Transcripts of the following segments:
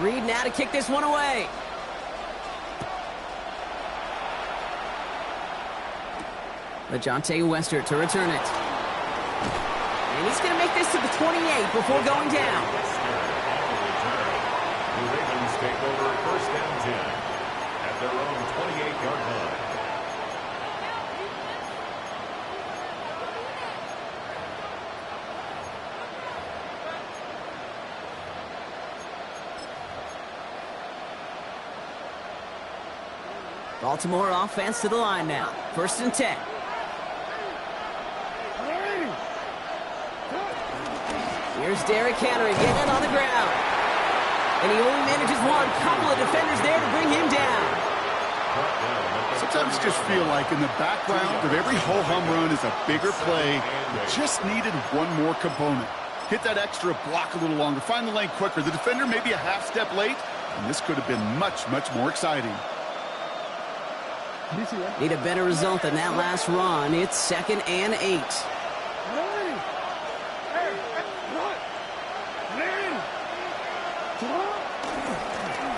Reed now to kick this one away. LaJohntay Wester to return it. And he's going to make this to the 28 before going down. The Ravens take over first and 10 at their own 28-yard line. Baltimore offense to the line now. First and 10. Here's Derrick Henry getting it on the ground. And he only manages one. Couple of defenders there to bring him down. Sometimes just feel like in the background of every ho-hum run is a bigger play. You just needed one more component. Hit that extra block a little longer. Find the lane quicker. The defender may be a half step late, and this could have been much, much more exciting. Need a better result than that last run. It's 2nd and 8.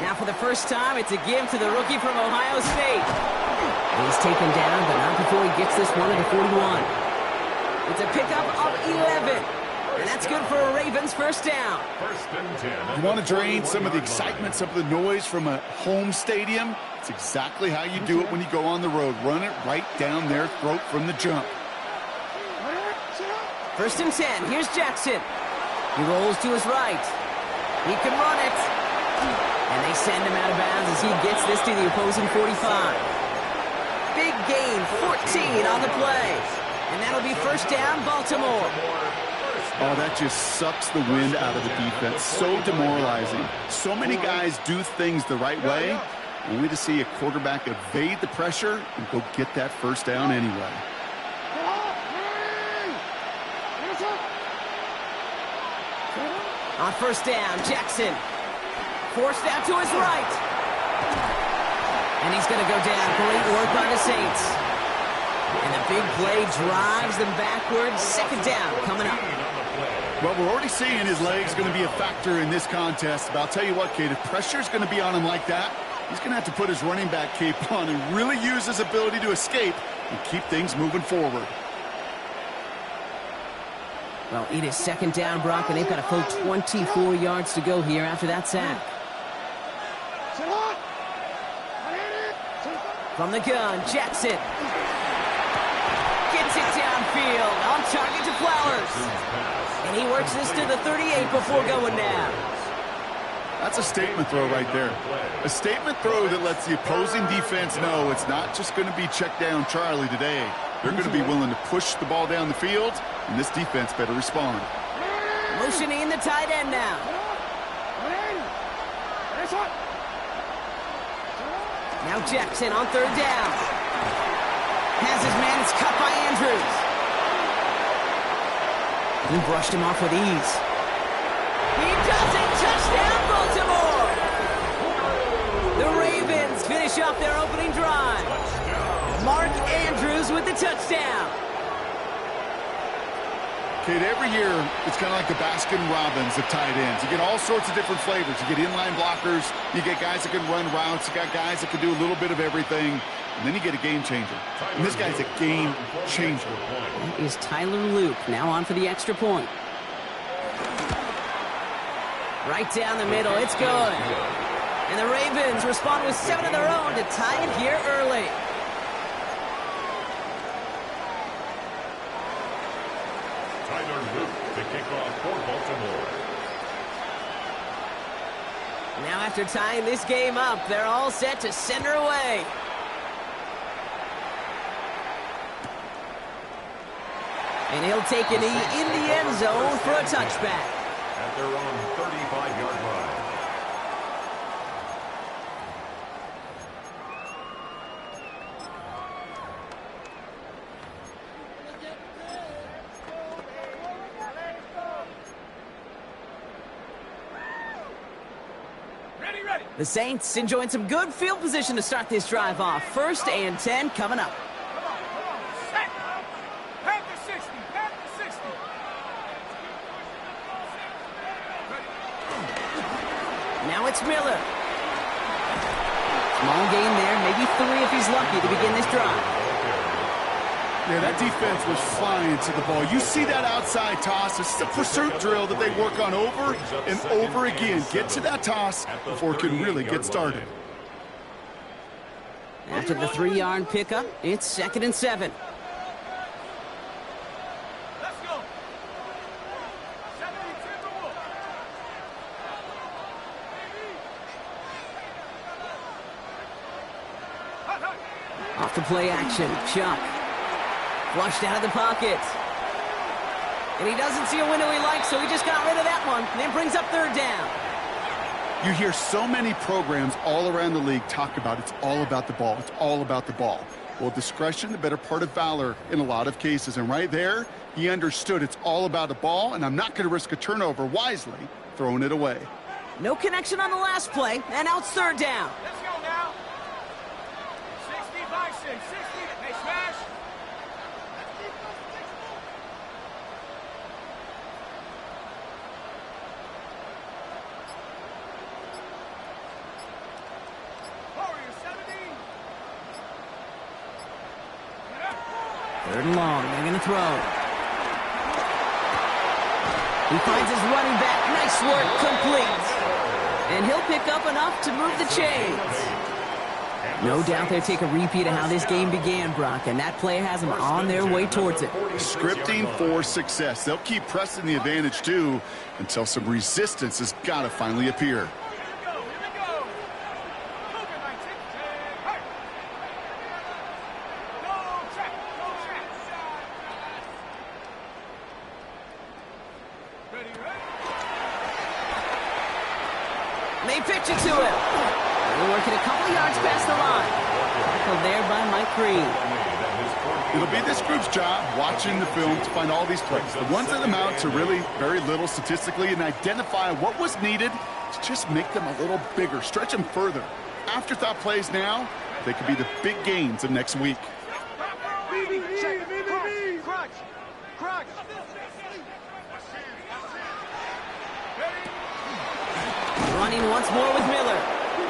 Now for the first time, it's a give to the rookie from Ohio State. He's taken down, but not before he gets this one to the 41. It's a pickup of 11. And that's good for a Ravens first down. First and 10. You want to drain some of the excitement, some of the noise from a home stadium? It's exactly how you do it when you go on the road. Run it right down their throat from the jump. First and 10. Here's Jackson. He rolls to his right. He can run it. And they send him out of bounds as he gets this to the opposing 45. Big gain, 14 on the play. And that'll be first down, Baltimore. Oh, that just sucks the wind out of the defense. So demoralizing. So many guys do things the right way, only to see a quarterback evade the pressure and go get that first down anyway. On first down, Jackson. Forced out to his right. And he's going to go down. Great work by the Saints. And the big play drives them backwards. Second down coming up. Well, we're already seeing his legs going to be a factor in this contest. But I'll tell you what, Kate, if pressure's going to be on him like that, he's going to have to put his running back cape on and really use his ability to escape and keep things moving forward. Well, it is second down, Brock, and they've got a full 24 yards to go here after that sack. From the gun, Jackson. Gets it downfield, on target to Flowers. And he works this to the 38 before going down. That's a statement throw right there. A statement throw that lets the opposing defense know it's not just going to be check down Charlie today. They're going to be willing to push the ball down the field, and this defense better respond. Motioning the tight end now. Now Jackson on third down. Has his man, it's cut by Andrews. He brushed him off with ease. He does it! Touchdown, Baltimore! The Ravens finish off their opening drive. Mark Andrews with the touchdown. Kate, every year, it's kind of like the Baskin-Robbins of tight ends. You get all sorts of different flavors. You get inline blockers. You get guys that can run routes. You got guys that can do a little bit of everything. And then you get a game changer. And this guy's a game changer. That is Tyler Luke, now on for the extra point. Right down the middle, it's good. And the Ravens respond with 7 of their own to tie it here early. Tyler Luke to kick off for Baltimore. Now after tying this game up, they're all set to send her away. And he'll take a knee in the end zone for a touchback. At their own 35-yard line. The Saints enjoying some good field position to start this drive off. First and 10 coming up. Now it's Miller. Small gain there, maybe 3 if he's lucky to begin this drive. Yeah, that defense was flying to the ball. You see that outside toss. This is a pursuit drill that they work on over and over again. Get to that toss before it can really get started. After the 3-yard pickup, it's 2nd and 7. Let's go. 72. Off the play action, Chuck. Flushed out of the pocket. And he doesn't see a window he likes, so he just got rid of that one. And then brings up 3rd down. You hear so many programs all around the league talk about it's all about the ball. It's all about the ball. Well, discretion, the better part of valor in a lot of cases. And right there, he understood it's all about the ball, and I'm not going to risk a turnover, wisely throwing it away. No connection on the last play, and now it's 3rd down. Let's go now. 60 Bison, 60. They smash. Warrior 70. 3rd and long, they're going to throw. He finds his running back. Nice work, complete. And he'll pick up enough to move the chains. No doubt they'll take a repeat of how this game began, Brock, and that play has them on their way towards it. Scripting for success. They'll keep pressing the advantage, too, until some resistance has got to finally appear. They pitch it to him. They're working a couple yards past the line. Tackled there by Mike Green. It'll be this group's job watching the film to find all these plays. The ones that amount to really very little statistically and identify what was needed to just make them a little bigger, stretch them further. Afterthought plays now, they could be the big gains of next week. Crunch. Running once more with Miller.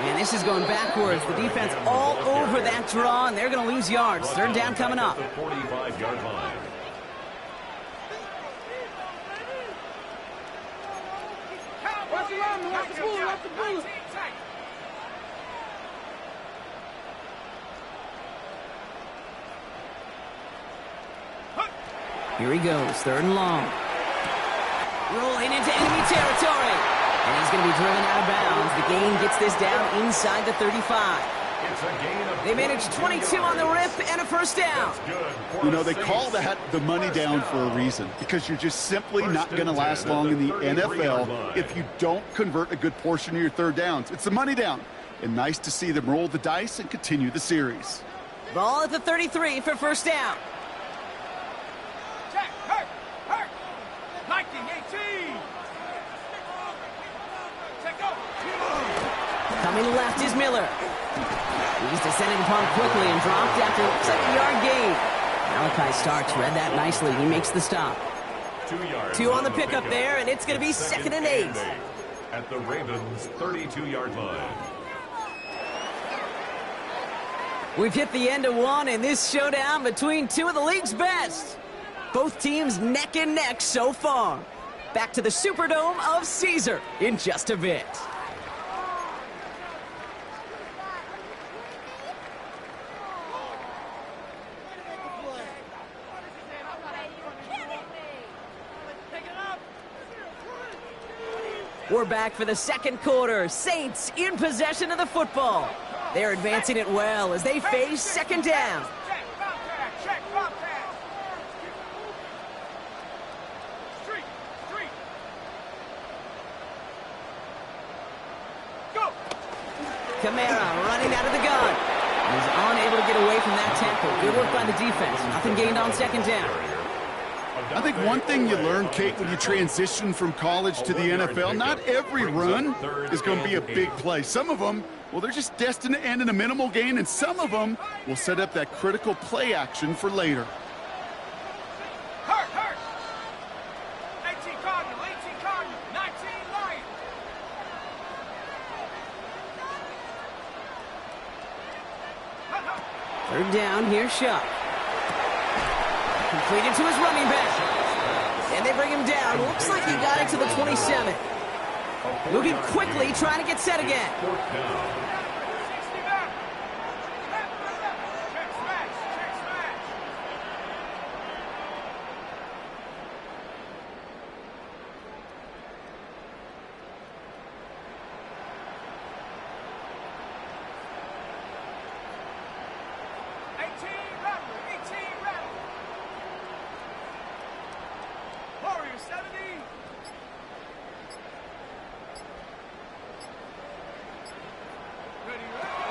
And this is going backwards. The defense all over that draw, and they're going to lose yards. 3rd down coming up. The 45-yard line. Here he goes, 3rd and long. Rolling into enemy territory. And he's going to be driven out of bounds. The gain gets this down inside the 35. It's a gain of They managed 22 on the rip and a 1st down. You know, they call that the money down for a reason, because you're just simply not going to last long in the NFL if you don't convert a good portion of your 3rd downs. It's the money down. And nice to see them roll the dice and continue the series. Ball at the 33 for 1st down. Check, hurt. 1918. Coming left is Miller. He's descended upon quickly and dropped after looks like a yard gain. Malachi Starks read that nicely. He makes the stop. 2 yards. 2 on the pickup there, and it's going to be 2nd and 8. At the Ravens' 32-yard line. We've hit the end of one in this showdown between 2 of the league's best. Both teams neck and neck so far. Back to the Superdome of Caesar in just a bit. We're back for the 2nd quarter. Saints in possession of the football. They're advancing it well as they face 2nd down. Check, Bobcat. Street. Go. Kamara running out of the gun. He's unable to get away from that tackle. Good work by the defense. Nothing gained on 2nd down. I think one thing you learn, Kate, when you transition from college to the NFL, not every run is going to be a big play. Some of them, well, they're just destined to end in a minimal gain, and some of them will set up that critical play action for later. Hurt. 18 Cardinal, 19 Lion. Third down, here's Shuck. Completed to his running back. And they bring him down. Looks like he got it to the 27. Moving quickly, trying to get set again.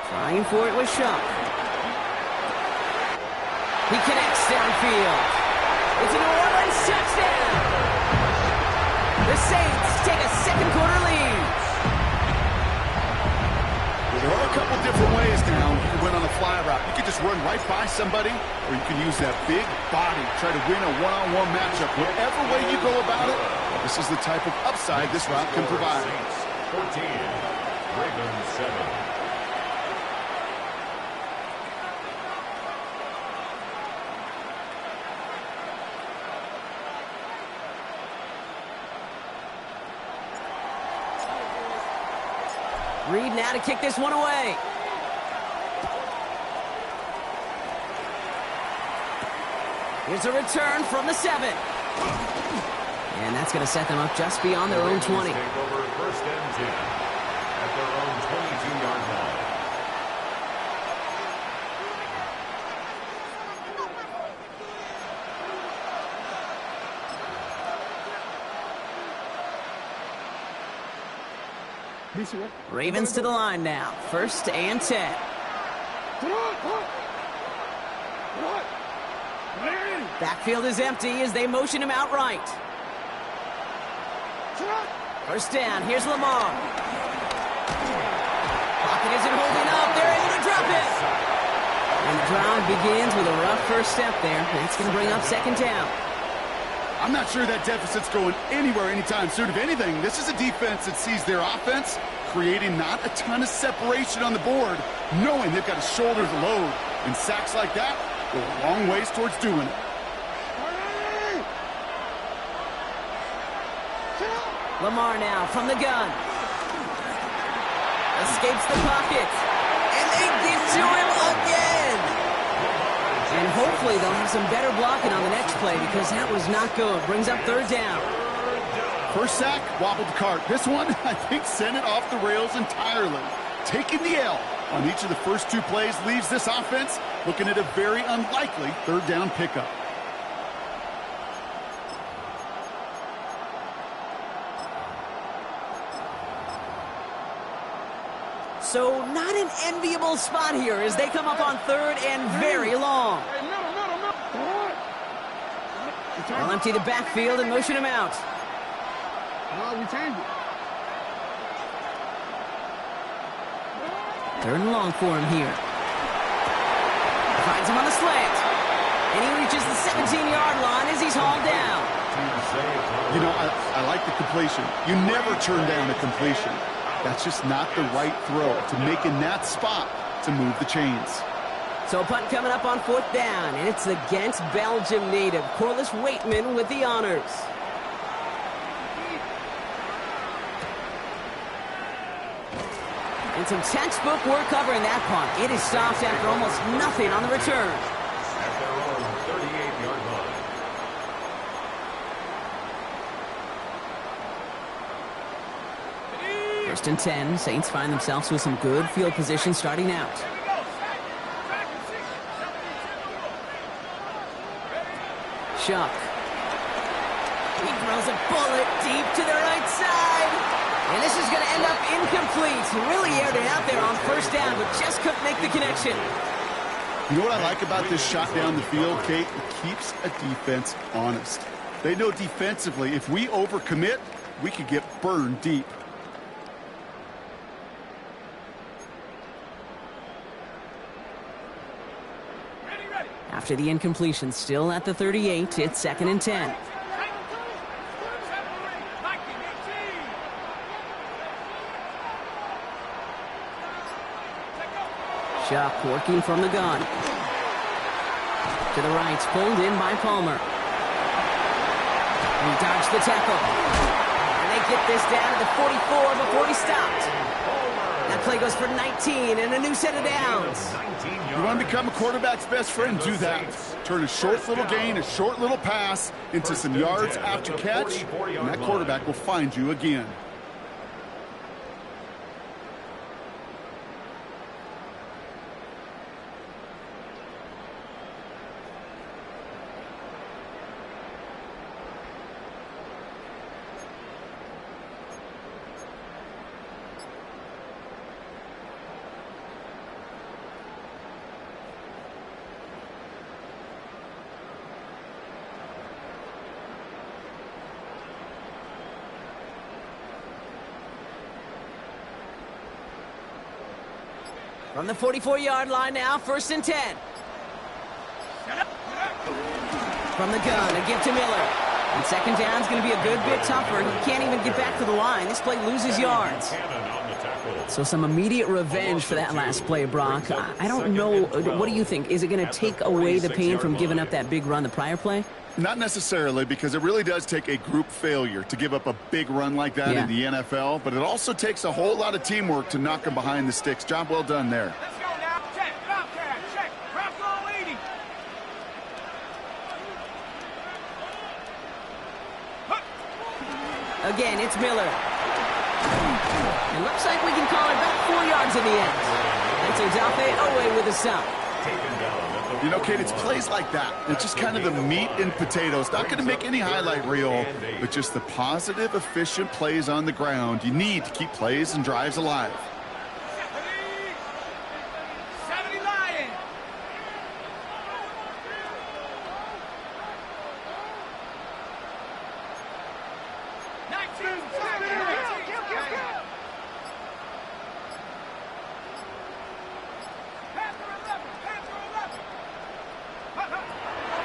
Trying for it with Shuck. He connects downfield. It's a New Orleans touchdown. The Saints take a second quarter lead. There are a couple different ways now. You can win on a fly route. You can just run right by somebody, or you can use that big body, try to win a one-on-one matchup. Whatever way you go about it, this is the type of upside this route can provide. 14, Ravens 7. Reed now to kick this one away. Here's a return from the 7. And that's going to set them up just beyond their own 20. Take over first and 10 at their own 22-yard line. Ravens to the line now. First and 10. Backfield is empty as they motion him out right. First down. Here's Lamar. Pocket isn't holding up. They're able to drop it. And the drive begins with a rough first step there. That's going to bring up second down. I'm not sure that deficit's going anywhere anytime soon. If anything, this is a defense that sees their offense creating not a ton of separation on the board, knowing they've got to shoulder the load. And sacks like that go a long ways towards doing it. Lamar now from the gun. Escapes the pocket. And they get to him again. And hopefully they'll have some better blocking on the next play because that was not good. Brings up third down. First sack, wobbled the cart. This one, I think, sent it off the rails entirely. Taking the L on each of the first two plays leaves this offense looking at a very unlikely third down pickup. So not an enviable spot here as they come up on third and very long. They'll empty the backfield and motion him out. Third and long for him here. Finds him on the slant. And he reaches the 17-yard line as he's hauled down. You know, I like the completion. You never turn down a completion. That's just not the right throw to make in that spot to move the chains. So a punt coming up on fourth down, and it's against Belgium native Corliss Waitman with the honors. And some textbook work covering that punt. It is stopped after almost nothing on the return. At their own 38-yard line. First and 10, Saints find themselves with some good field position starting out. Shuck. He throws a bullet deep to the right side. And this is going to end up incomplete. He really aired it out there on first down, but just couldn't make the connection. You know what I like about this shot down the field, Kate? It keeps a defense honest. They know defensively, if we overcommit, we could get burned deep. After the incompletion, still at the 38, it's second and 10. Shuck working from the gun. To the right, pulled in by Palmer. He dodged the tackle. And they get this down to the 44 before he stopped. That play goes for 19 and a new set of downs. You want to become a quarterback's best friend, do that. Turn a short little gain, a short little pass into some yards after catch, and that quarterback will find you again. From the 44-yard line now, 1st and 10. From the gun, a give to Miller. And 2nd down's going to be a good bit tougher. He can't even get back to the line. This play loses yards. So some immediate revenge for that last play, Brock. I don't know. What do you think? Is it going to take away the pain from giving up that big run the prior play? Not necessarily, because it really does take a group failure to give up a big run like that in the NFL, but it also takes a whole lot of teamwork to knock them behind the sticks. Job well done there. Let's go now. Check. Bobcat. Check. Bronco leading. Again, it's Miller. It looks like we can call it back 4 yards in the end. That's Odafe Owe with a stop. You know, Kate, it's plays like that. It's just kind of the meat and potatoes. Not going to make any highlight reel, but just the positive, efficient plays on the ground. You need to keep plays and drives alive. 70 Lions.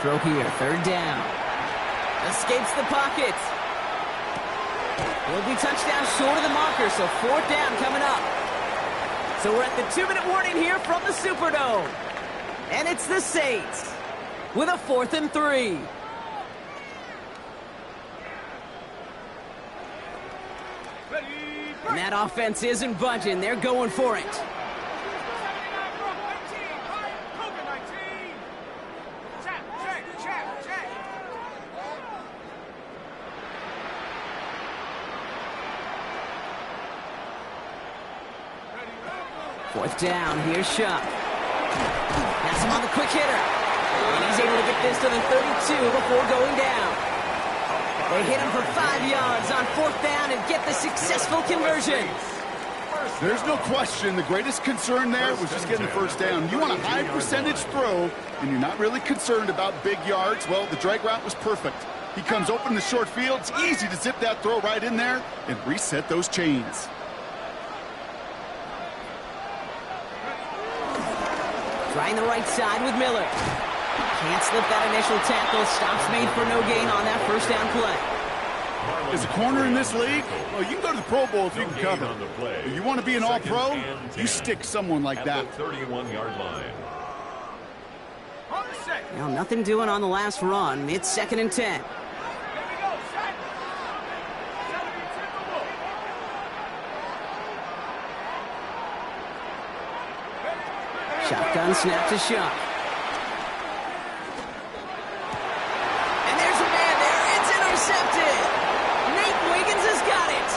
Throw here, 3rd down. Escapes the pocket. Will be touchdown short of the marker, so 4th down coming up. So we're at the 2-minute warning here from the Superdome. And it's the Saints with a 4th and 3. And that offense isn't budging. They're going for it. Fourth down, here's Shuck. That's him on the quick hitter. And he's able to get this to the 32 before going down. They hit him for 5 yards on 4th down and get the successful conversion. There's no question the greatest concern there was just getting the 1st down. You want a high percentage throw, and you're not really concerned about big yards. Well, the drag route was perfect. He comes open in the short field. It's easy to zip that throw right in there and reset those chains. Trying the right side with Miller. Can't slip that initial tackle. Stops made for no gain on that 1st down play. As a corner in this league, well, you can go to the Pro Bowl if you can cover. If you want to be an all-pro, you stick someone like that. 31-yard line. Well, nothing doing on the last run. It's 2nd and 10. Shotgun snap to Shuck. And there's a man there. It's intercepted. Nate Wiggins has got it.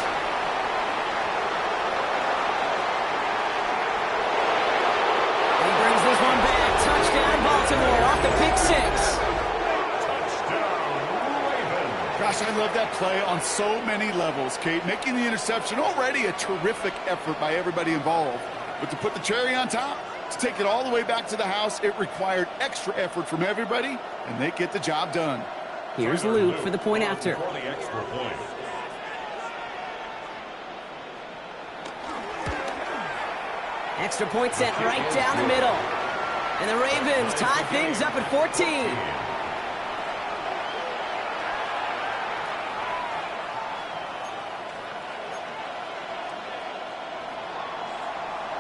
He brings this one back. Touchdown Baltimore off the pick 6. Gosh, I love that play on so many levels, Kate. Making the interception, already a terrific effort by everybody involved. But to put the cherry on top, to take it all the way back to the house, it required extra effort from everybody, and they get the job done. Here's Luke for the point after. For the extra point. Extra point sent right down the middle. And the Ravens tie things up at 14.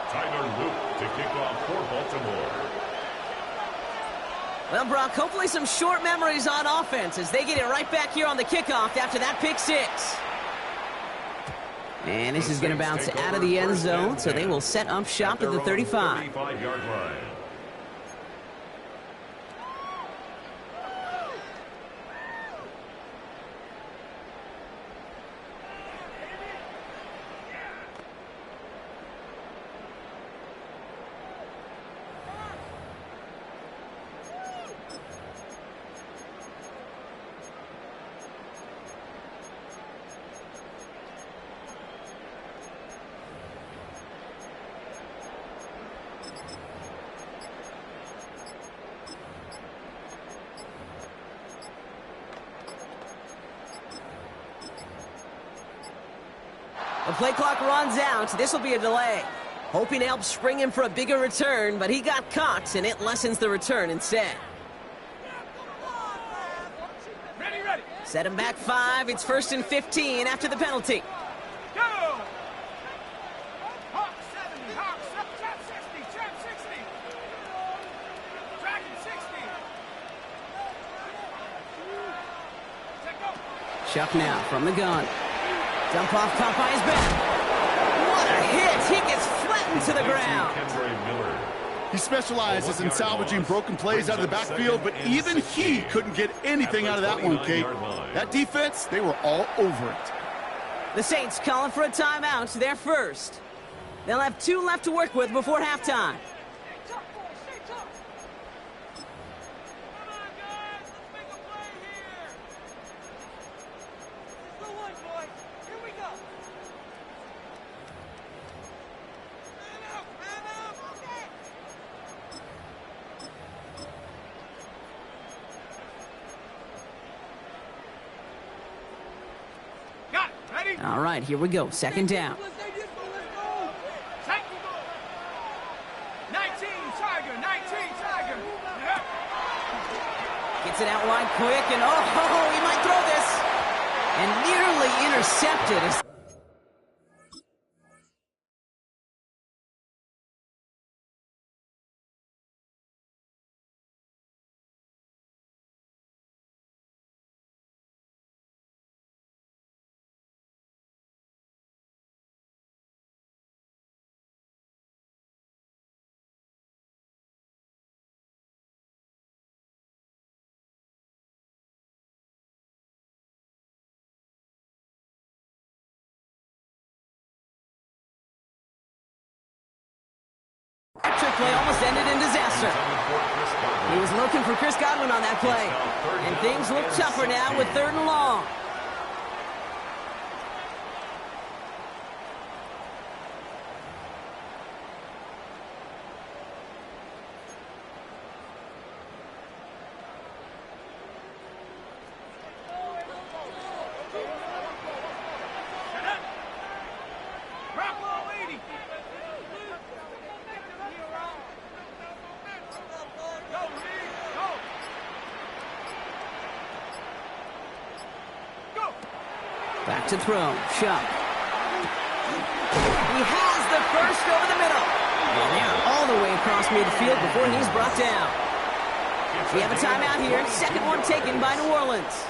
Tyler Luke to kick off for Baltimore. Well, Brock, hopefully some short memories on offense as they get it right back here on the kickoff after that pick six. And this is going to bounce out of the end zone, so they will set up shop at the 35. 35-yard line. The play clock runs out. This will be a delay. Hoping to help spring him for a bigger return, but he got caught, and it lessens the return instead. Ready, ready. Set him back 5. It's 1st and 15 after the penalty. Go! Hawk 70, Hawk 70, trap 60, trap 60. Dragon 60. Set go. Chuck now from the gun. Dump off caught by his back. What a hit! He gets flattened to the ground. Kendre Miller. He specializes in salvaging broken plays out of the backfield, but even he couldn't get anything out of that one, Kate. That defense, they were all over it. The Saints calling for a timeout. They're first. They'll have 2 left to work with before halftime. Stay tough, boys, stay tough. Come on, guys, let's make a play here. It's the one, boys. Here we go. Man up, okay. Got it, ready? All right, here we go. Second down. Let's go. Set. 19, Tiger, 19, Tiger. Yep. Gets it out wide quick, and oh, he might throw this. And nearly intercepted. Trick play almost ended in disaster. He was looking for Chris Godwin on that play. And things look tougher now with 3rd and long. Bravo 80. Go, Reed, go. Go. Back to throw. Shuck. He has the first over the middle. And they're all the way across midfield before he's brought down. We have a timeout here. Second one taken by New Orleans.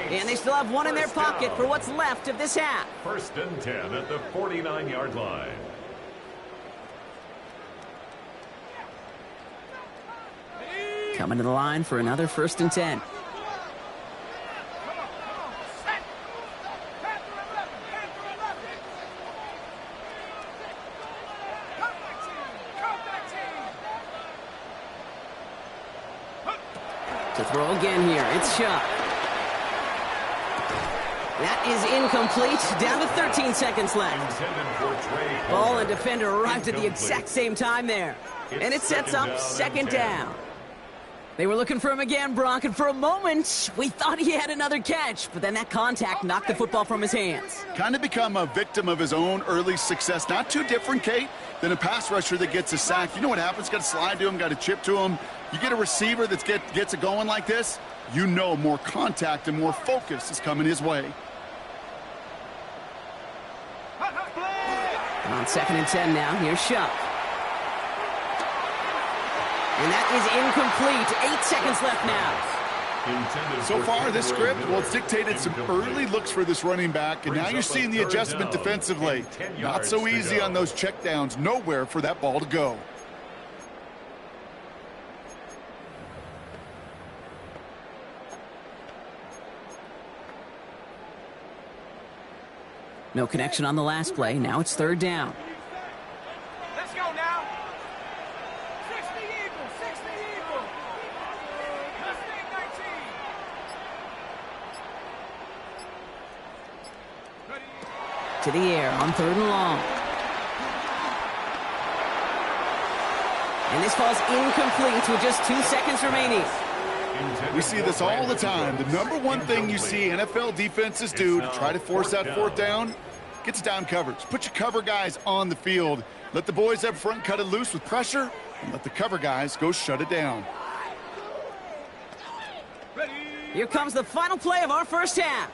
And they still have one in their pocket for what's left of this half. 1st and 10 at the 49-yard line. Coming to the line for another 1st and 10. Come on, set. Panther 11, Panther 11. Come back team, come back team. To throw again here, it's Shuck. That is incomplete. Down to 13 seconds left. Ball and defender arrived at the exact same time there. And it sets up 2nd down. They were looking for him again, Brock, and for a moment, we thought he had another catch, but then that contact knocked the football from his hands. Kind of become a victim of his own early success. Not too different, Kate, than a pass rusher that gets a sack. You know what happens? Got to slide to him, got to chip to him. You get a receiver that gets it going like this, you know more contact and more focus is coming his way. And on 2nd and 10 now, here's Shuck. And that is incomplete. 8 seconds left now. So far, this script, well, it's dictated some early looks for this running back, and now you're seeing the adjustment defensively. Not so easy on those checkdowns. Nowhere for that ball to go. No connection on the last play. Now it's third down. Let's go now. 60 Eagles, 60 Eagles. Mustang 19. Ready. To the air on third and long. And this falls incomplete with just 2 seconds remaining. We see this all the time. The number one thing you see NFL defenses do to try to force that fourth down, gets down coverage. Put your cover guys on the field. Let the boys up front cut it loose with pressure, and let the cover guys go shut it down. Ready. Here comes the final play of our first half.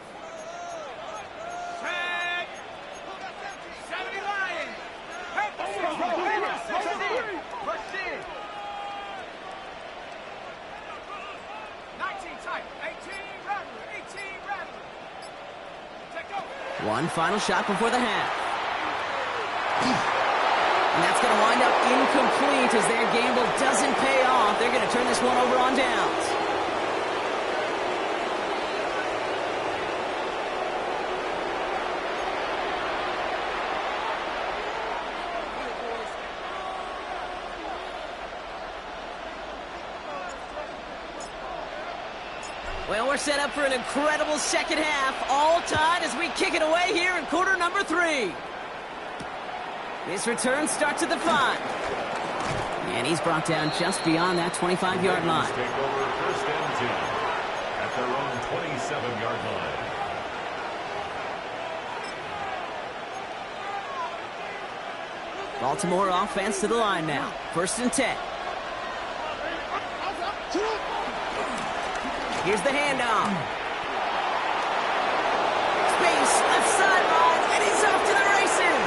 Set. 70 Lions. Head to 60. Push in. 19 tight. 18 Rattler. 18 Rattler. Take over. One final shot before the half. And that's going to wind up incomplete as their gamble doesn't pay off. They're going to turn this one over on downs. Well, we're set up for an incredible second half. All tied as we kick it away here in quarter number 3. This return starts at the 5. And he's brought down just beyond that 25-yard line. Take over first and 10 at their own 27-yard line. Baltimore offense to the line now. First and 10. Here's the handoff. Space, left sideline, and he's off to the races.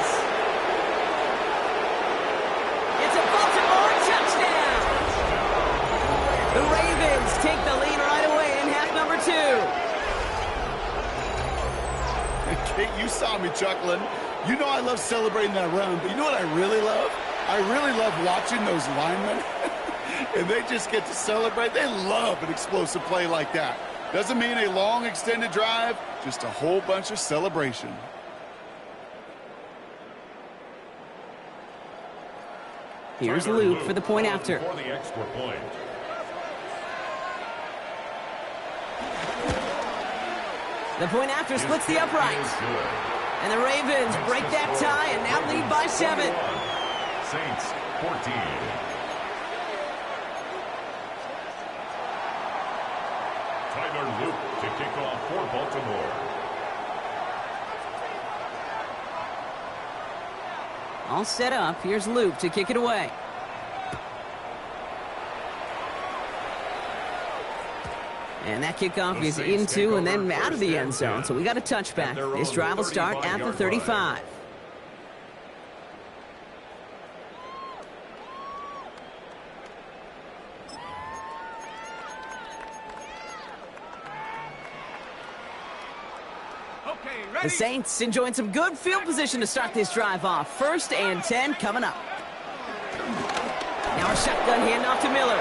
It's a Baltimore touchdown. The Ravens take the lead right away in half number 2. Kate, you saw me chuckling. You know I love celebrating that run, but you know what I really love? I really love watching those linemen. And they just get to celebrate. They love an explosive play like that. Doesn't mean a long extended drive, just a whole bunch of celebration. Here's Luke for the point after. For the extra point. The point after splits the uprights. And the Ravens break that tie and now lead by 7. Saints 14. Tyler Luke to kick off for Baltimore. All set up. Here's Luke to kick it away. And that kickoff is into and then out of the end zone. So we got a touchback. This drive will start at the 35. The Saints enjoying some good field position to start this drive off. First and 10 coming up. Now a shotgun handoff to Miller.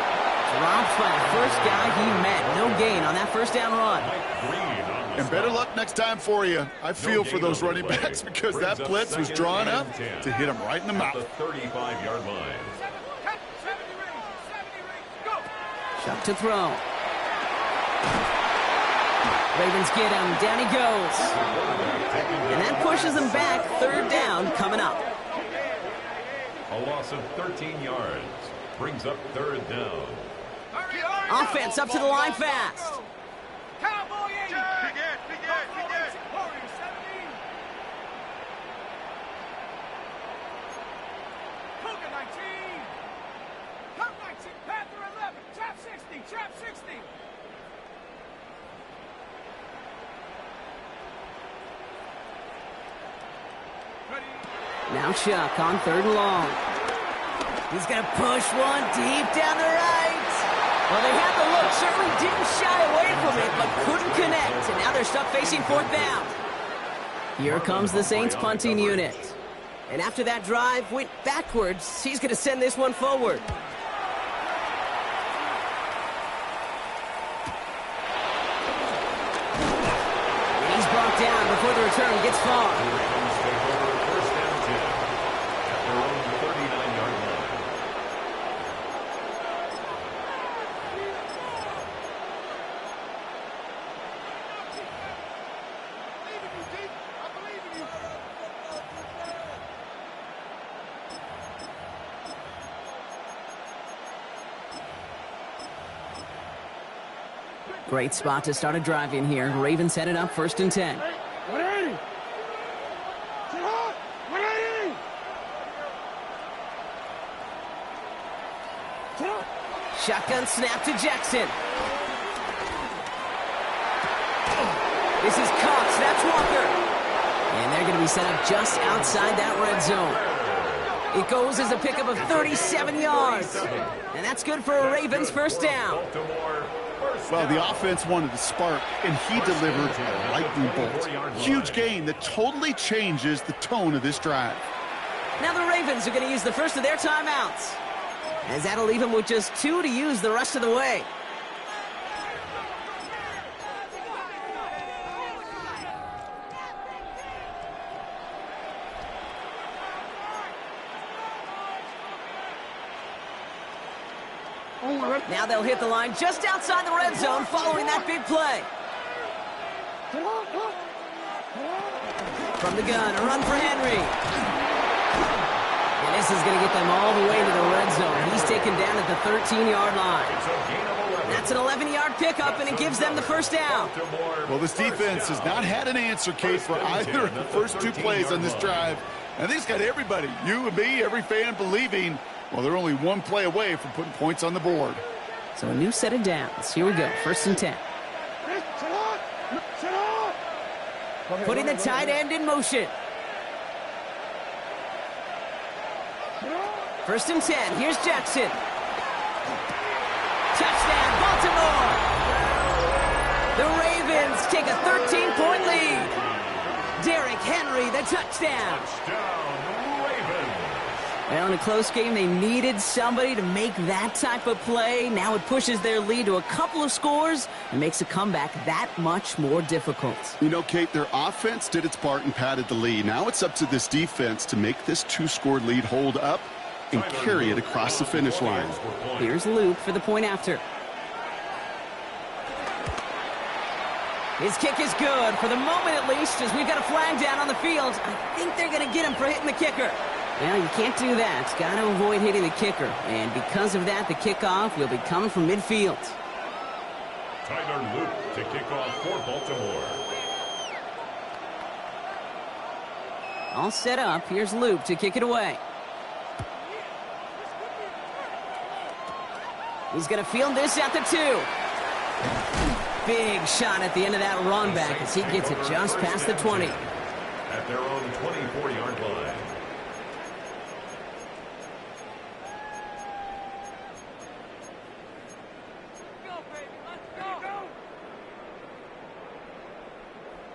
Dropped by the first guy he met. No gain on that first down run. And better luck next time for you. I feel for those running backs because that blitz was drawn up to hit him right in the mouth. The 35-yard line. Chuck to throw. Ravens get him. Down he goes. And that pushes him back. Third down coming up. A loss of 13 yards. Brings up third down. Offense up to the line fast. Cowboy 80. Warriors 17. Cougar 19. Cup 19. Panther 11. Trap 60. Trap 60. Now Chuck on third and long. He's going to push one deep down the right. Well, they had the look. Certainly didn't shy away from it, but couldn't connect. And now they're stuck facing fourth down. Here comes the Saints punting unit. And after that drive went backwards, he's going to send this one forward. He's brought down before the return gets far. First down 10 at their own 39-yard line. Great spot to start a drive in here. Ravens headed up 1st and 10. 180. Sit up. 180. Sit up. Shotgun snap to Jackson. This is caught. Snaps Walker. And they're going to be set up just outside that red zone. It goes as a pickup of 37 yards. And that's good for a Ravens first down. Well, the offense wanted to spark, and he delivered a lightning bolt. Huge gain that totally changes the tone of this drive. Now the Ravens are going to use the first of their timeouts, as that'll leave them with just 2 to use the rest of the way. Now they'll hit the line just outside the red zone following that big play. From the gun, a run for Henry. And this is going to get them all the way to the red zone. He's taken down at the 13-yard line. That's an 11-yard pickup, and it gives them the first down. Well, this defense has not had an answer, Kate, for either of the first 2 plays on this drive. I think it's got everybody, you and me, every fan, believing, well, they're only 1 play away from putting points on the board. So a new set of downs. Here we go, 1st and 10. Putting the tight end in motion. 1st and 10. Here's Jackson. Touchdown, Baltimore. The Ravens take a 13-point lead. Derrick Henry, the touchdown. Well, in a close game, they needed somebody to make that type of play. Now it pushes their lead to a couple of scores and makes a comeback that much more difficult. You know, Kate, their offense did its part and padded the lead. Now it's up to this defense to make this 2-score lead hold up and carry it across the finish line. Here's Luke for the point after. His kick is good, for the moment at least, as we've got a flag down on the field. I think they're going to get him for hitting the kicker. Well, you can't do that. Got to avoid hitting the kicker. And because of that, the kickoff will be coming from midfield. Tyler Luke to kick off for Baltimore. All set up. Here's Luke to kick it away. He's going to field this at the 2. Big shot at the end of that run back as he gets it just past the 20. At their own 24-yard line.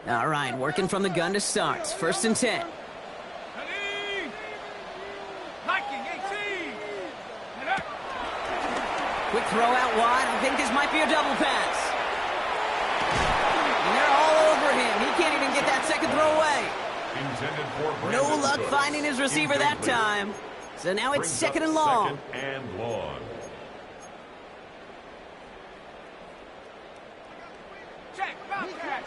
All right, working from the gun to start. 1st and 10. Quick throw out wide. I think this might be a double pass. And they're all over him. He can't even get that second throw away. No luck finding his receiver that time. So now it's 2nd and long. Check, Bobcat.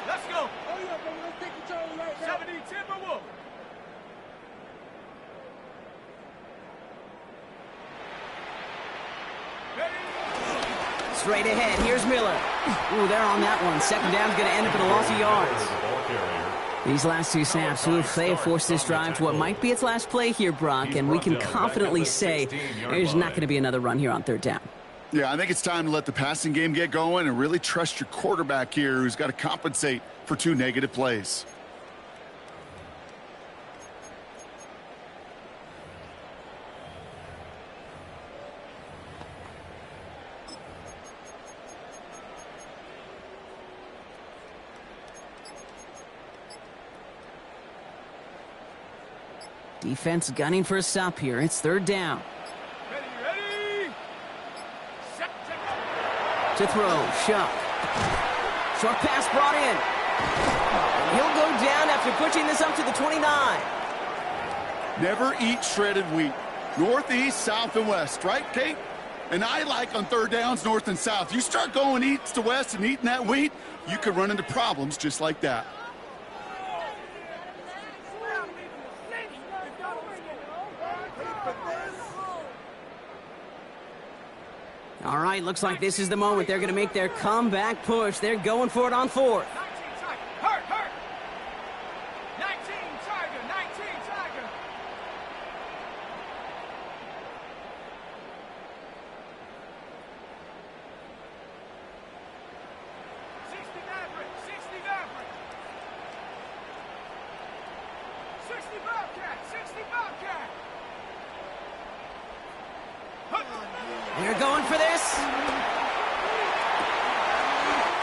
Let's go. 70 Timberwolves. Straight ahead, here's Miller. Ooh, they're on that one. 2nd down's going to end up in a loss of yards. These last 2 snaps, they have forced this drive to what might be its last play here, Brock, and we can confidently say there's not going to be another run here on 3rd down. Yeah, I think it's time to let the passing game get going and really trust your quarterback here, who's got to compensate for 2 negative plays. Defense gunning for a stop here. It's third down. Ready. Set. To throw, Shuck. Short pass brought in. He'll go down after pushing this up to the 29. Never eat shredded wheat. North, east, south, and west, right, Kate? And I like on third downs, north and south. You start going east to west and eating that wheat, you could run into problems just like that. All right, looks like this is the moment. They're going to make their comeback push. They're going for it on fourth. 19 Tiger. Hurt. 19 Tiger. 19 Tiger. 60 Maverick. 60 Maverick. 60 Bobcat. 60 Bobcat. They're going for this.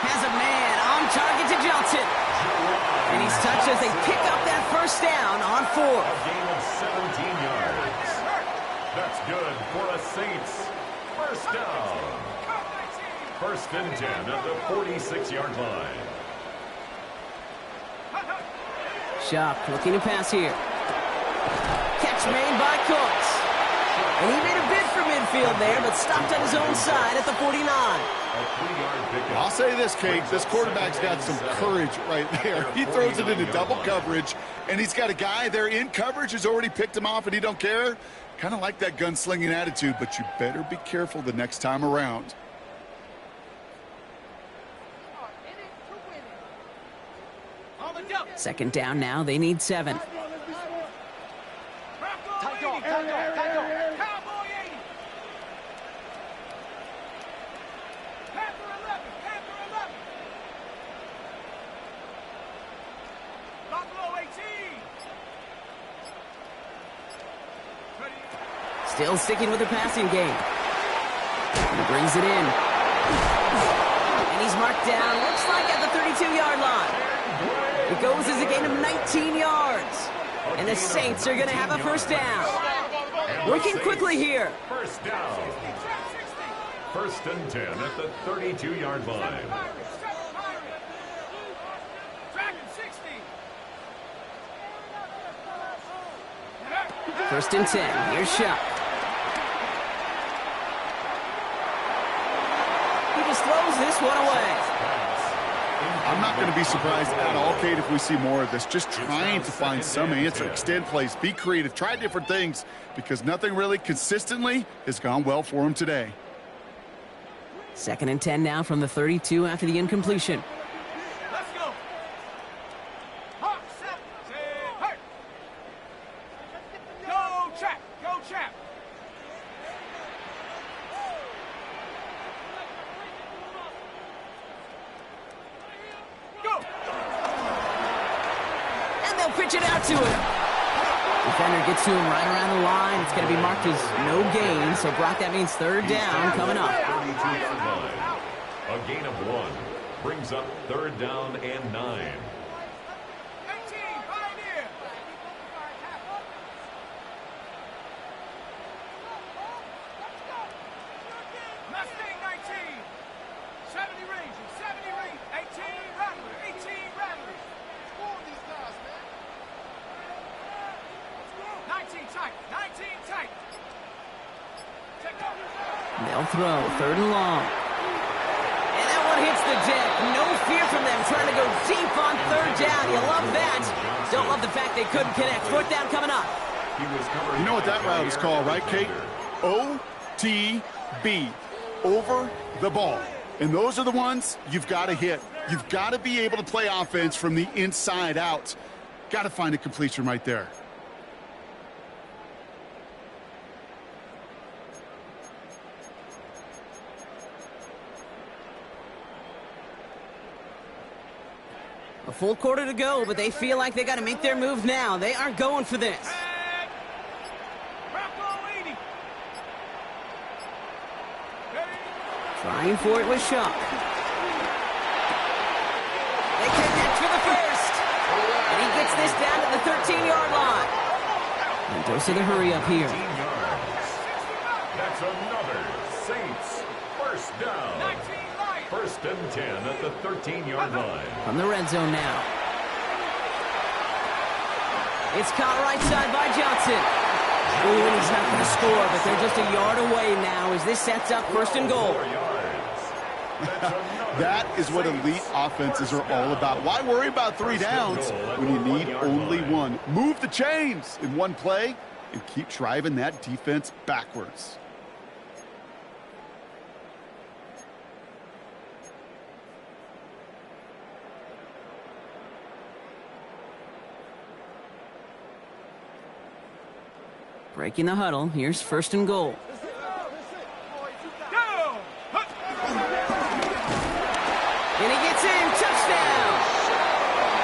Has a man on target to Johnson. And he's touched as they pick up that first down on fourth. A gain of 17 yards. That's good for a Saints. First down. First and 10 at the 46-yard line. Shuck looking to pass here. Catch made by Cooks. And he made a bid for midfield there, but stopped on his own side at the 49. I'll say this, Kate. This quarterback's got some courage right there. He throws it into double coverage, and he's got a guy there in coverage who's already picked him off, and he don't care. Kind of like that gunslinging attitude, but you better be careful the next time around. Second down now. They need 7. Cowboy 80. Panther 11. Panther 11. Buffalo 18. Still sticking with the passing game. He brings it in. And he's marked down, looks like at the 32-yard line. It goes as a gain of 19 yards. And the Saints are going to have a first down. Working quickly here. First down. First and 10 at the 32-yard line. Dragon 60. First and 10. Here's Shuck. He just throws this one away. I'm not going to be surprised at all, Kate, if we see more of this. Just trying to find some answer, extend plays, be creative, try different things, because nothing really consistently has gone well for him today. Second and 10 now from the 32 after the incompletion. Let's go. Hawk, set, hurt. Go, Chap. Go, Chap. Go. And they'll pitch it out to him. Defender gets to him right around the line. It's going to be marked as no gain. So, Brock, that means third down coming up. 32-yard line. A gain of 1 brings up third down and 9. 18, Pioneer. Mustang 19. 70 Rangers, 70 Rangers. 18 Rattlers, 18 Rattlers. Score these guys, man. 19 tight, 19 tight. Check out. They'll throw third and long. And that one hits the deck. No fear from them trying to go deep on third down. You love that. Don't love the fact they couldn't connect. Fourth down coming up. You know what that route is called, right, Kate? OTB, over the ball. And those are the ones you've got to hit. You've got to be able to play offense from the inside out. Got to find a completion right there. A full quarter to go, but they feel like they got to make their move now. They are going for this. Bravo 80. Trying for it with Shuck. They connect for the first. And he gets this down to the 13-yard line. Forcing the hurry up here. 18 yards. That's another Saints first down. 19 Lions. First and 10 at the 13-yard line. From the red zone now. It's caught right side by Johnson. Ooh, and he's not going to score, but they're just a yard away now as this sets up first and goal. 4 yards. That's another That is what Saints elite offenses are all about. Why worry about 3 downs when you need only one? Move the chains in one play and keep driving that defense backwards. Breaking the huddle. Here's first and goal. Go! And he gets in. Touchdown!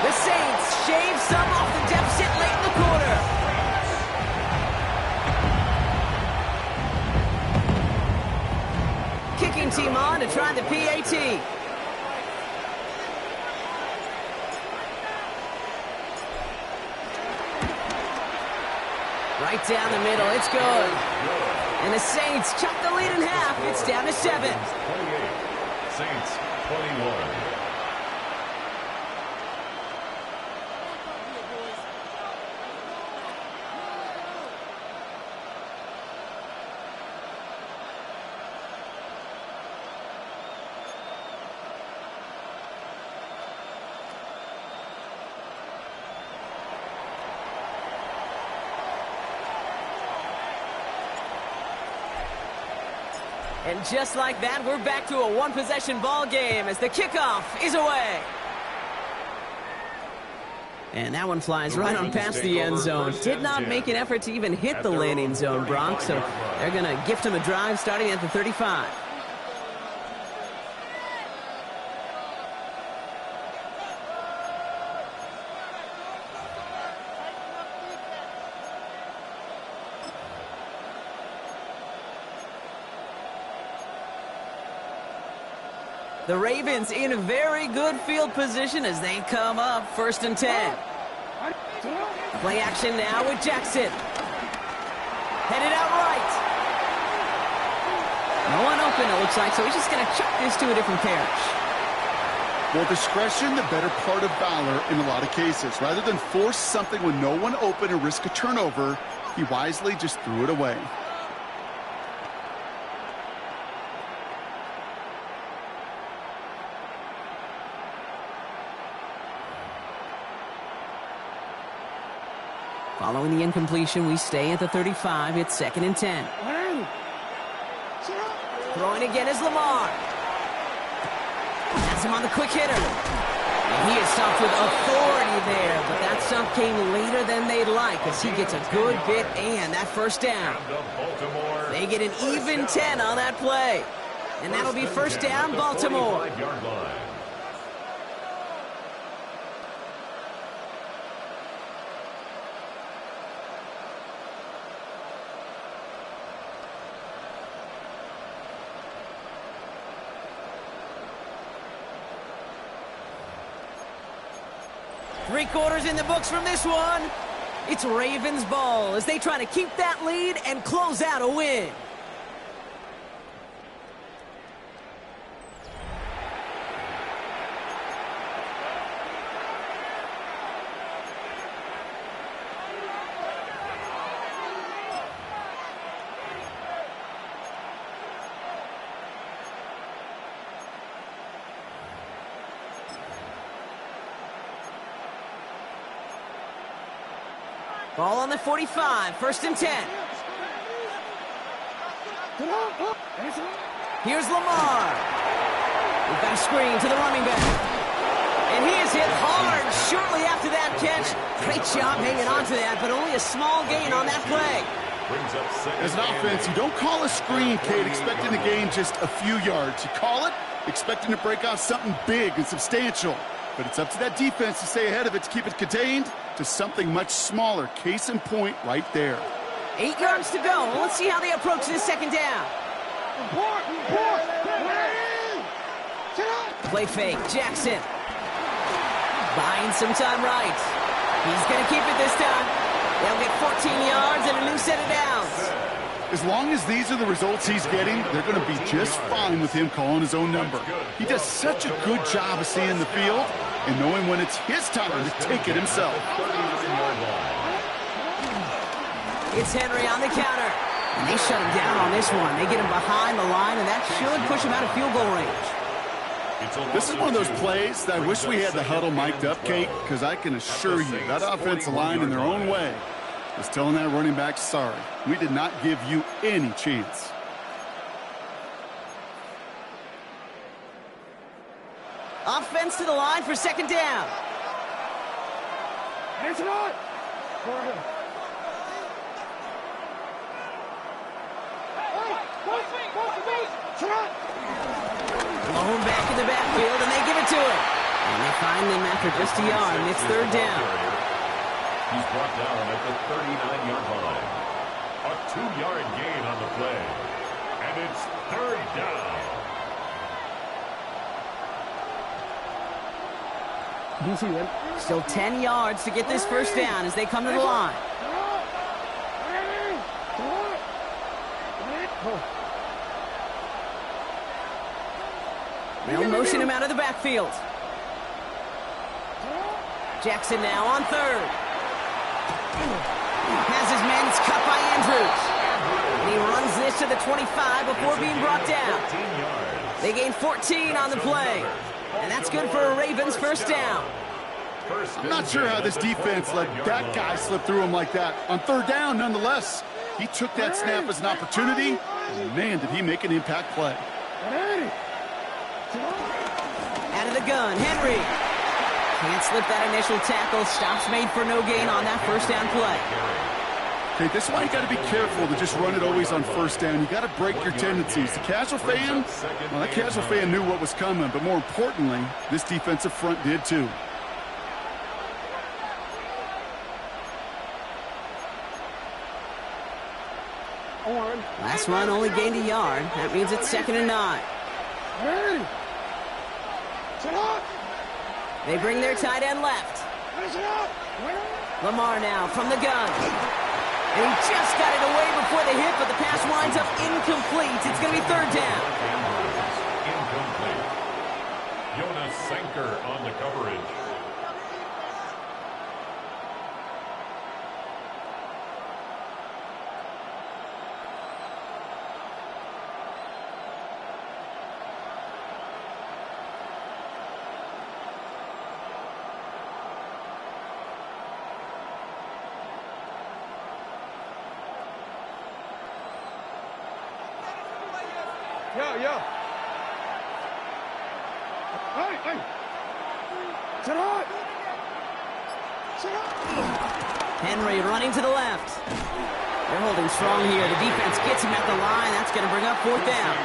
The Saints shave some off the deficit late in the quarter. Kicking team on to try the PAT. Right down the middle. It's good. And the Saints chop the lead in half. It's down to 7. 28. Saints 21. And just like that, we're back to a one-possession ball game as the kickoff is away. And that one flies right on past the end zone. Did not make an effort to even hit the landing zone, Bronx, so they're going to gift him a drive starting at the 35. The Ravens in a very good field position as they come up first and 10. Play action now with Jackson. Headed out right. No one open, it looks like, so he's just going to chuck this to a different carriage. Well, discretion, the better part of valor in a lot of cases. Rather than force something when no one open and risk a turnover, he wisely just threw it away. Following the incompletion, we stay at the 35. It's second and 10. Throwing again is Lamar. Has him on the quick hitter. And he is stumped with authority there, but that stump came later than they'd like as he gets a good bit and that first down. They get an even 10 on that play. And that'll be first down, Baltimore. Three quarters in the books from this one. It's Ravens ball as they try to keep that lead and close out a win. Ball on the 45, first and 10. Here's Lamar. We've got a screen to the running back. And he is hit hard shortly after that catch. Great job hanging on to that, but only a small gain on that play. As an offense, you don't call a screen, Kate, expecting to gain just a few yards. You call it expecting to break out something big and substantial. But it's up to that defense to stay ahead of it, to keep it contained to something much smaller. Case in point right there. 8 yards to go. Let's see how they approach this second down. Play fake. Jackson. Buying some time right. He's going to keep it this time. They'll get 14 yards and a new set of downs. As long as these are the results he's getting, they're going to be just fine with him calling his own number. He does such a good job of seeing the field and knowing when it's his time to take it himself. It's Henry on the counter. And they shut him down on this one. They get him behind the line, and that should push him out of field goal range. This is one of those plays that I wish we had the huddle mic'd up, Kate, because I can assure you that offensive line in their own way is telling that running back, sorry, we did not give you any chance. Offense to the line for second down. Hands it on. Blown back in the backfield, and they give it to him. And they find him after just a yard, and it's third down. He's brought down at the 39-yard line. A 2-yard gain on the play. And it's third down. Still 10 yards to get this first down as they come to the line. They'll motion him out of the backfield. Jackson now on third. Has his man, it's cut by Andrews. And he runs this to the 25 before being brought down. They gain 14 on the play. And that's good for a Ravens first down. I'm not sure how this defense let that guy slip through him like that. On third down, nonetheless, he took that snap as an opportunity, and man, did he make an impact play. Out of the gun, Henry. Can't slip that initial tackle. Stops made for no gain on that first down play. Okay, this is why you got to be careful to just run it always on first down. You got to break your tendencies. The casual fan, well, that casual fan knew what was coming, but more importantly, this defensive front did too. Last run only gained a yard. That means it's 2nd and 9. They bring their tight end left. Lamar now from the gun. And he just got it away before the hit, but the pass winds up incomplete. It's going to be third down. Incomplete. Jonas Sanker on the coverage. Yeah. Hey. Sit on. Henry running to the left. They're holding strong here. The defense gets him at the line. That's going to bring up fourth down.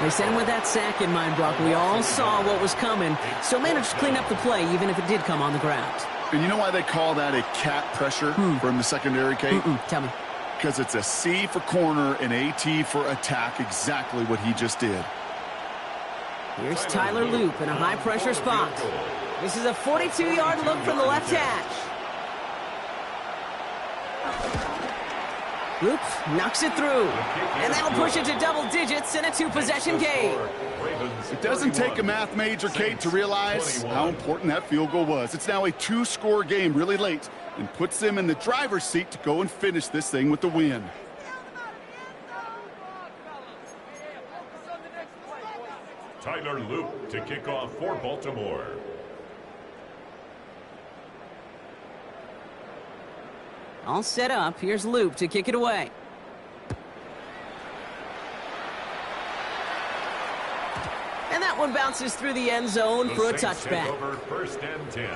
They sent him with that sack in mind, Brock. We all saw what was coming. Still managed to clean up the play, even if it did come on the ground. And you know why they call that a cat pressure from the secondary, Kate? Tell me. Because it's a C for corner and AT for attack, exactly what he just did. Here's Tyler Loop in a high-pressure spot. This is a 42-yard look from the left hash. Loop knocks it through. And that'll push it to double digits in a 2-possession game. It doesn't take a math major, Kate, to realize how important that field goal was. It's now a 2-score game really late and puts them in the driver's seat to go and finish this thing with the win. Tyler Loop to kick off for Baltimore. All set up. Here's Loop to kick it away. And that one bounces through the end zone for a touchback. Over 1st and 10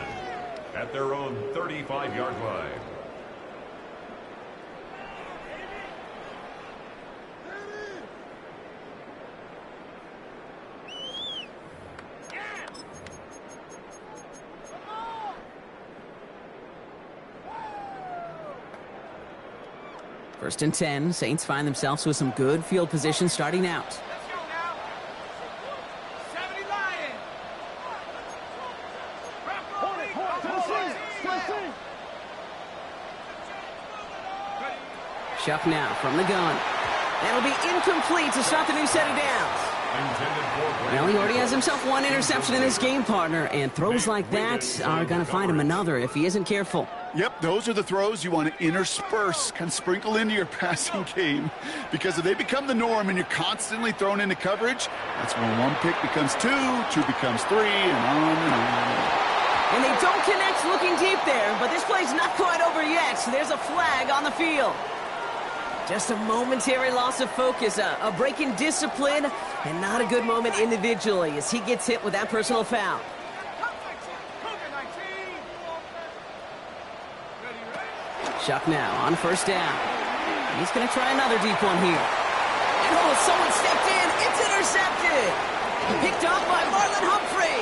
at their own 35-yard line. First and 10. Saints find themselves with some good field position starting out. Let's go now. 70 Lions. Chuck now from the gun. That'll be incomplete to start the new set of downs. Well, he already has himself one interception in his game, partner, and throws like that are going to find him another if he isn't careful. Yep, those are the throws you want to intersperse, kind of sprinkle into your passing game. Because if they become the norm and you're constantly thrown into coverage, that's when one pick becomes two, two becomes three, and on and on. And they don't connect looking deep there, but this play's not quite over yet, so there's a flag on the field. Just a momentary loss of focus, a break in discipline, and not a good moment individually as he gets hit with that personal foul. Chuck now on first down. He's going to try another deep one here. And oh, someone stepped in. It's intercepted. Picked off by Marlon Humphrey.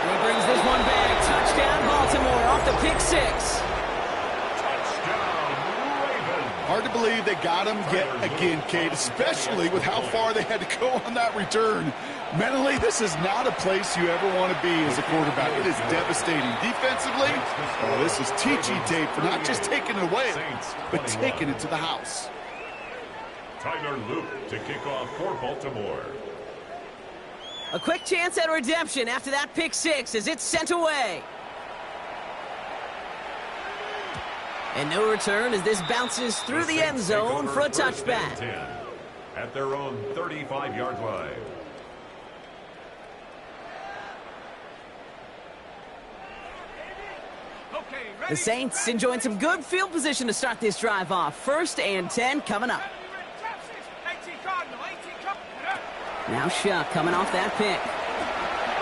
And he brings this one back. Touchdown, Baltimore, off the pick six. Hard to believe they got him yet again, Kate, especially with how far they had to go on that return. Mentally, this is not a place you ever want to be as a quarterback. It is devastating. Defensively, oh, this is teaching tape for not just taking it away, but taking it to the house. Tyler Luke to kick off for Baltimore. A quick chance at redemption after that pick six as it's sent away. And no return as this bounces through the end zone for a touchback. At their own 35-yard line. The Saints enjoying some good field position to start this drive off. 1st and 10 coming up. Now Shuck coming off that pick.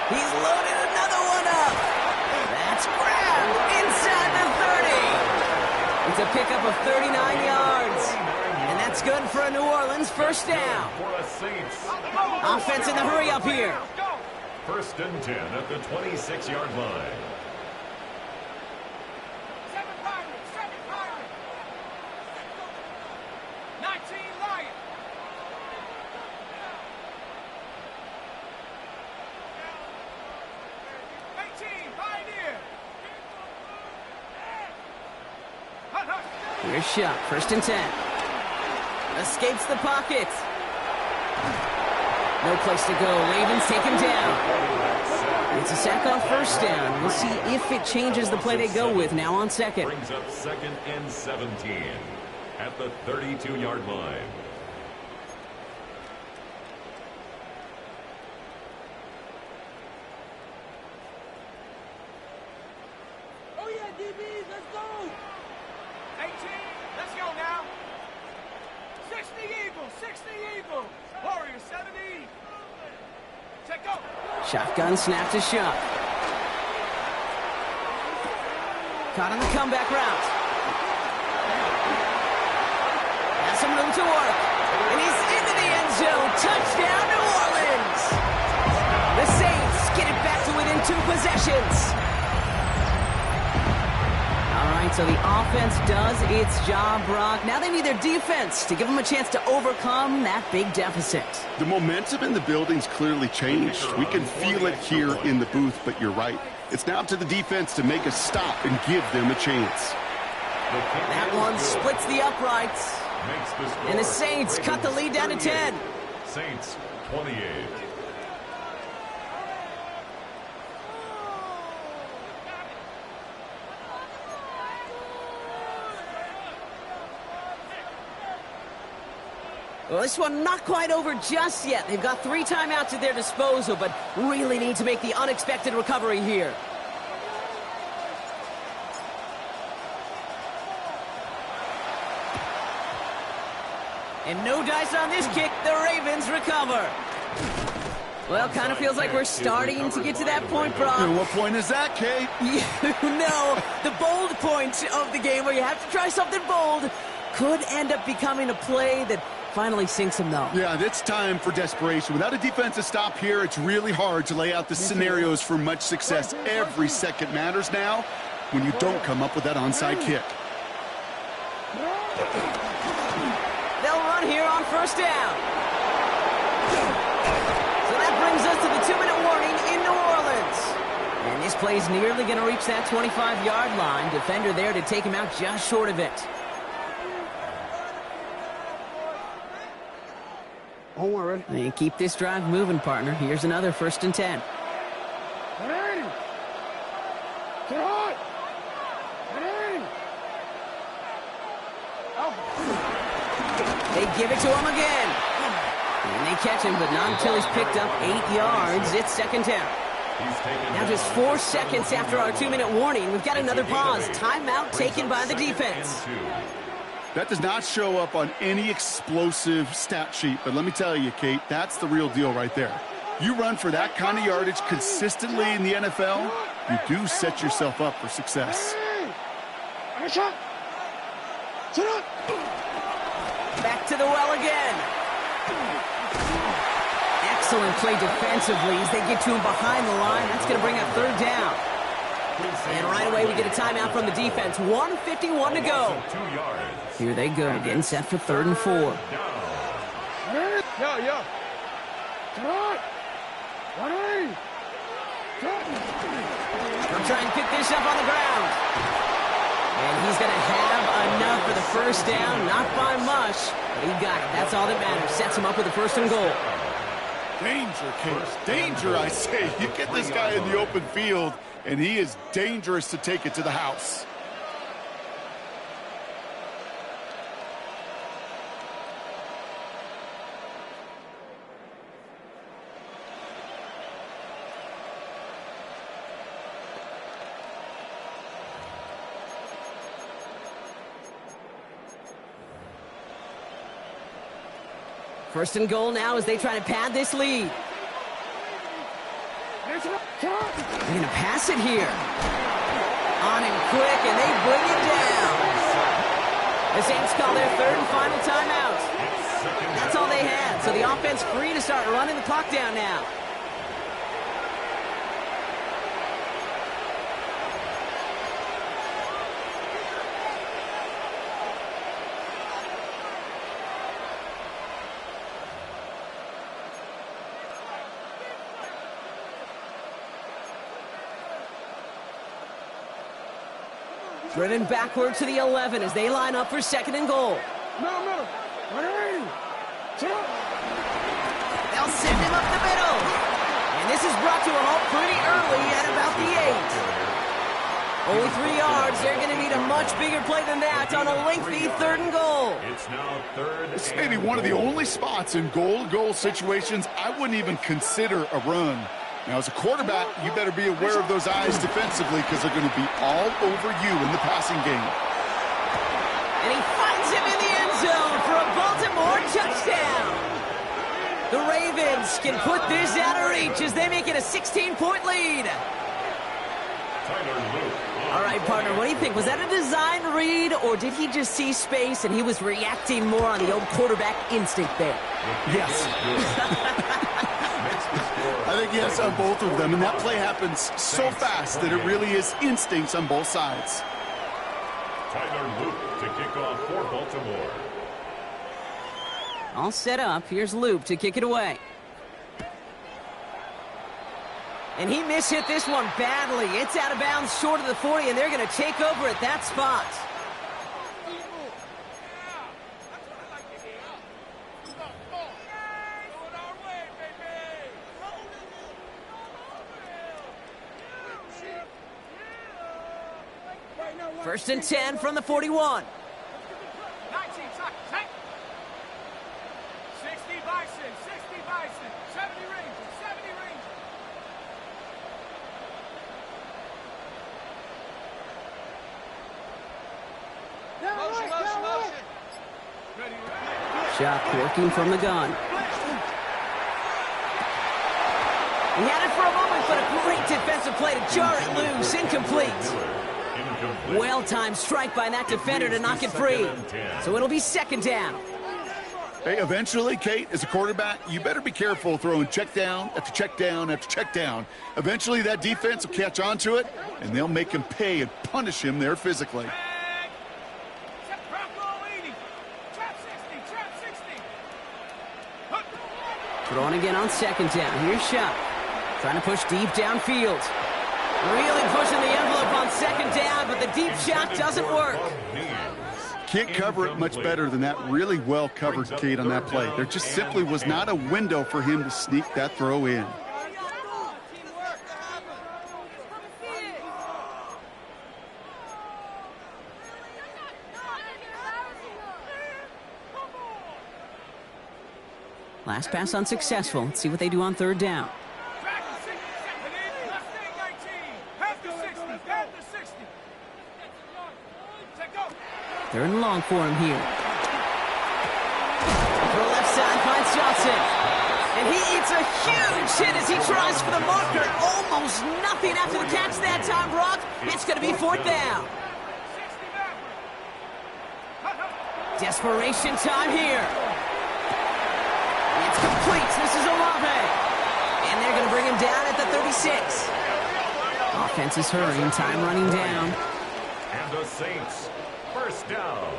He's loaded another one up. That's grabbed inside the 30. It's a pickup of 39 yards. And that's good for a New Orleans first down. Offense in the hurry up here. 1st and 10 at the 26-yard line. Here's Shuck, 1st and 10. Escapes the pocket. No place to go. Ravens take him down. It's a sack on first down. We'll see if it changes the play they go with now on second. Brings up 2nd and 17 at the 32-yard line. Oh yeah, DBs, let's go! 18, let's go now. 60 Eagles, 60 Eagles. Warriors, 70. Check go. Shotgun snap to Shuck. Caught on the comeback route. Has some room to work. And he's into the end zone. Touchdown, New Orleans. The Saints get it back to within 2 possessions. All right, so the offense does its job, Brock. Now they need their defense to give them a chance to overcome that big deficit. The momentum in the building's clearly changed. We can feel it here in the booth, but you're right. It's now up to the defense to make a stop and give them a chance. That one splits the uprights. And the Saints cut the lead down to 10. Saints 28. Well, this one not quite over just yet. They've got 3 timeouts at their disposal, but really need to make the unexpected recovery here. And no dice on this kick. The Ravens recover. Well, kind of feels like we're starting to get to that point, Brock. And what point is that, Kate? You know, the bold point of the game where you have to try something bold could end up becoming a play that finally sinks him, though. Yeah, it's time for desperation. Without a defensive stop here, it's really hard to lay out the scenarios for much success. Every second matters now when you don't come up with that onside kick. They'll run here on first down. So that brings us to the 2-minute warning in New Orleans. And this play's nearly going to reach that 25-yard line. Defender there to take him out just short of it. Don't worry. And keep this drive moving, partner. Here's another 1st and 10. Hey! Get on! Hey! They give it to him again. And they catch him, but not until he's picked up 8 yards. It's 2nd down. Now just 4 seconds after our 2-minute warning, we've got another pause. Timeout taken by the defense. That does not show up on any explosive stat sheet, but let me tell you, Kate, that's the real deal right there. You run for that kind of yardage consistently in the NFL, you do set yourself up for success. Hey! Shot! Sit up! Back to the well again. Excellent play defensively as they get to him behind the line. That's going to bring up 3rd down. And right away we get a timeout from the defense. 1:51 to go. Here they go, getting set for 3rd and 4. Yo. Come on! They'll try and pick this up on the ground. And he's going to have enough for the 1st down. Not by much, but he got it. That's all that matters. Sets him up with a 1st and goal. Danger, Kate. Danger, I say. You get this guy in the open field, and he is dangerous to take it to the house. First and goal now as they try to pad this lead. They're going to pass it here. On him quick, and they bring it down. The Saints call their 3rd and final timeout. That's all they had, so the offense free to start running the clock down now. Driven backward to the 11 as they line up for 2nd and goal. No. They'll send him up the middle. And this is brought to a halt pretty early at about the 8. Only 3 yards. They're going to need a much bigger play than that on a lengthy 3rd and goal. It's now 3rd. This may be one of the only spots in goal-to-goal situations I wouldn't even consider a run. Now, as a quarterback, you better be aware of those eyes defensively because they're going to be all over you in the passing game. And he finds him in the end zone for a Baltimore touchdown. The Ravens can put this out of reach as they make it a 16-point lead. All right, partner, what do you think? Was that a design read, or did he just see space and he was reacting more on the old quarterback instinct there? Yes. I think yes on both of them, and that play happens so fast that it really is instincts on both sides. Tyler Loop to kick off for Baltimore. All set up. Here's Loop to kick it away. And he mishit this one badly. It's out of bounds short of the 40, and they're going to take over at that spot. First and 10 from the 41. 19 seconds. Hey. 60 Bison, 70 Rangers, 70 Rangers. Motion. Ready. Shock working from the gun. He had it for a moment, but a great defensive play to jar it loose. Incomplete. Well-timed strike by that defender to knock it free. So it'll be 2nd down. Hey, eventually, Kate, as a quarterback, you better be careful throwing check down after check down after check down. Eventually, that defense will catch on to it, and they'll make him pay and punish him there physically. Throwing again on 2nd down. Here's Shock. Trying to push deep downfield. Really pushing the envelope on second down, but the deep shot doesn't work. Can't cover it much better than that. Really well covered, Kate, on that play. There just simply was not a window for him to sneak that throw in. Last pass unsuccessful. Let's see what they do on third down. Third and long for him here. Throw left side finds Johnson. And he eats a huge hit as he tries for the marker. Almost nothing after the catch that time, Brock. It's going to be fourth down. Desperation time here. It's complete. This is Olave. And they're going to bring him down at the 36. Offense is hurrying. Time running down. And the Saints, first down.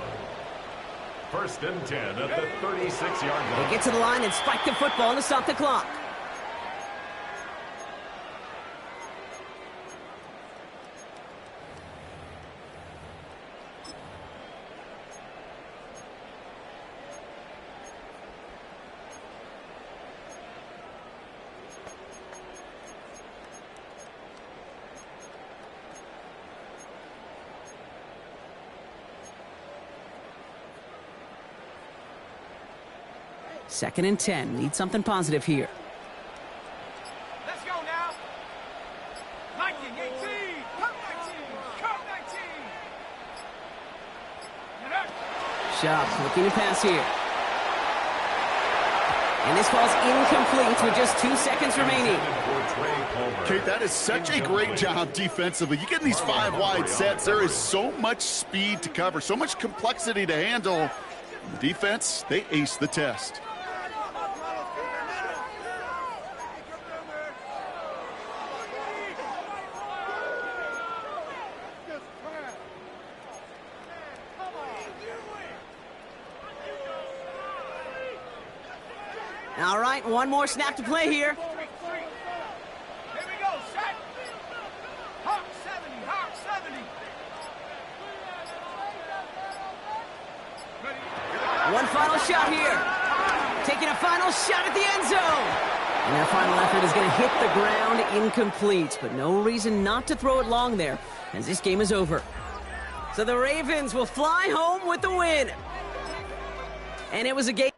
First and 10 at the 36-yard line. They get to the line and spike the football to stop the clock. Second and 10. Need something positive here. Let's go now. 19, 18, come 19, come 19. Schaub looking to pass here. And this ball's incomplete with just 2 seconds remaining. Kate, that is such a great job defensively. You get in these 5 wide sets, there is so much speed to cover, so much complexity to handle. The defense, they ace the test. All right, one more snap to play here. Here we go, set. Hawk 70, Hawk 70. Ready? One final shot here. Taking a final shot at the end zone. And their final effort is going to hit the ground incomplete, but no reason not to throw it long there, as this game is over. So the Ravens will fly home with the win. And it was a game.